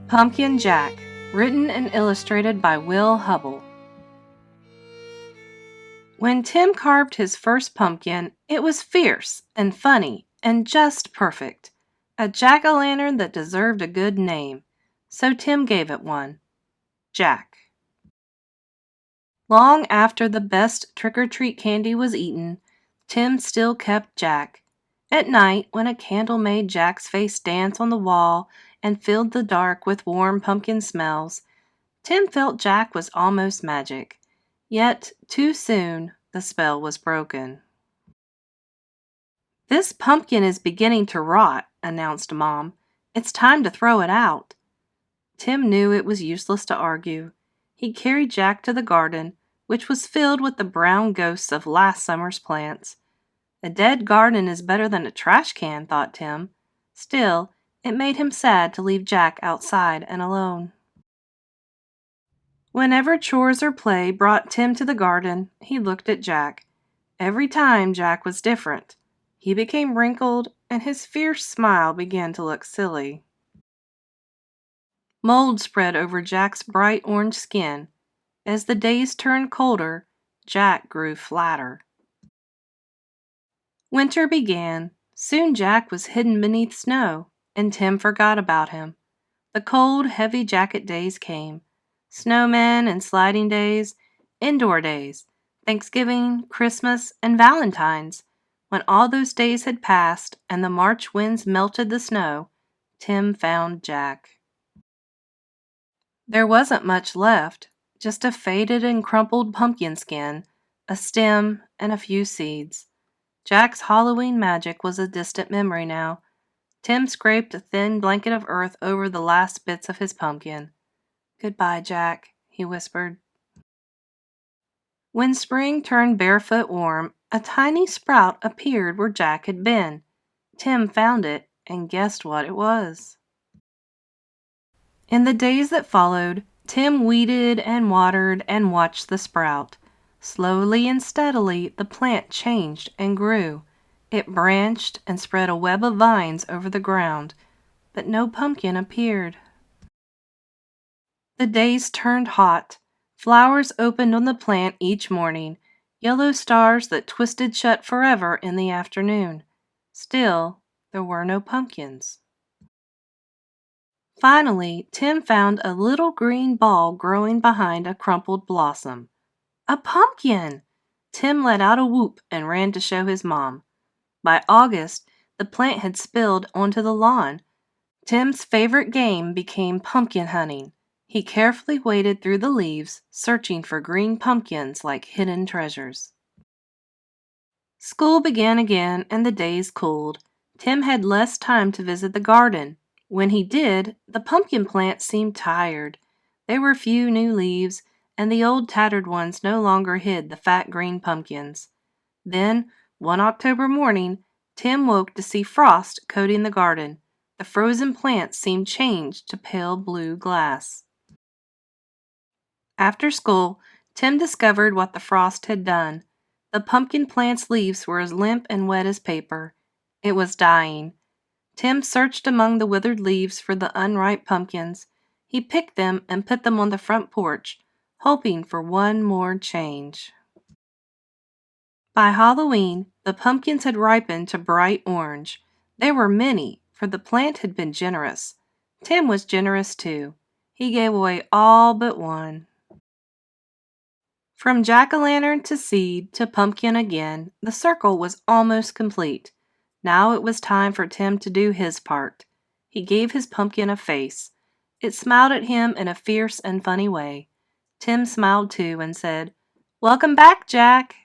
Pumpkin Jack, written and illustrated by Will Hubble. When Tim carved his first pumpkin, it was fierce and funny and just perfect. A jack-o'-lantern that deserved a good name. So Tim gave it one. Jack. Long after the best trick-or-treat candy was eaten, Tim still kept Jack. At night, when a candle made Jack's face dance on the wall and filled the dark with warm pumpkin smells, Tim felt Jack was almost magic. Yet, too soon, the spell was broken. "This pumpkin is beginning to rot," announced Mom. "It's time to throw it out." Tim knew it was useless to argue. He carried Jack to the garden, which was filled with the brown ghosts of last summer's plants. A dead garden is better than a trash can, thought Tim. Still, it made him sad to leave Jack outside and alone. Whenever chores or play brought Tim to the garden, he looked at Jack. Every time Jack was different. He became wrinkled, and his fierce smile began to look silly. Mold spread over Jack's bright orange skin. As the days turned colder, Jack grew flatter. Winter began. Soon Jack was hidden beneath snow, and Tim forgot about him. The cold, heavy jacket days came. Snowmen and sliding days, indoor days, Thanksgiving, Christmas, and Valentine's. When all those days had passed and the March winds melted the snow, Tim found Jack. There wasn't much left, just a faded and crumpled pumpkin skin, a stem, and a few seeds. Jack's Halloween magic was a distant memory now. Tim scraped a thin blanket of earth over the last bits of his pumpkin. "Goodbye, Jack," he whispered. When spring turned barefoot warm, a tiny sprout appeared where Jack had been. Tim found it and guessed what it was. In the days that followed, Tim weeded and watered and watched the sprout. Slowly and steadily, the plant changed and grew. It branched and spread a web of vines over the ground, but no pumpkin appeared. The days turned hot. Flowers opened on the plant each morning, yellow stars that twisted shut forever in the afternoon. Still, there were no pumpkins. Finally, Tim found a little green ball growing behind a crumpled blossom. A pumpkin! Tim let out a whoop and ran to show his mom. By August, the plant had spilled onto the lawn. Tim's favorite game became pumpkin hunting. He carefully waded through the leaves, searching for green pumpkins like hidden treasures. School began again, and the days cooled. Tim had less time to visit the garden. When he did, the pumpkin plant seemed tired. There were few new leaves, and the old tattered ones no longer hid the fat green pumpkins. Then, one October morning, Tim woke to see frost coating the garden. The frozen plants seemed changed to pale blue glass. After school, Tim discovered what the frost had done. The pumpkin plant's leaves were as limp and wet as paper. It was dying. Tim searched among the withered leaves for the unripe pumpkins. He picked them and put them on the front porch, hoping for one more change. By Halloween, the pumpkins had ripened to bright orange. There were many, for the plant had been generous. Tim was generous too. He gave away all but one. From jack-o'-lantern to seed to pumpkin again, the circle was almost complete. Now it was time for Tim to do his part. He gave his pumpkin a face. It smiled at him in a fierce and funny way. Tim smiled too and said, "Welcome back, Jack."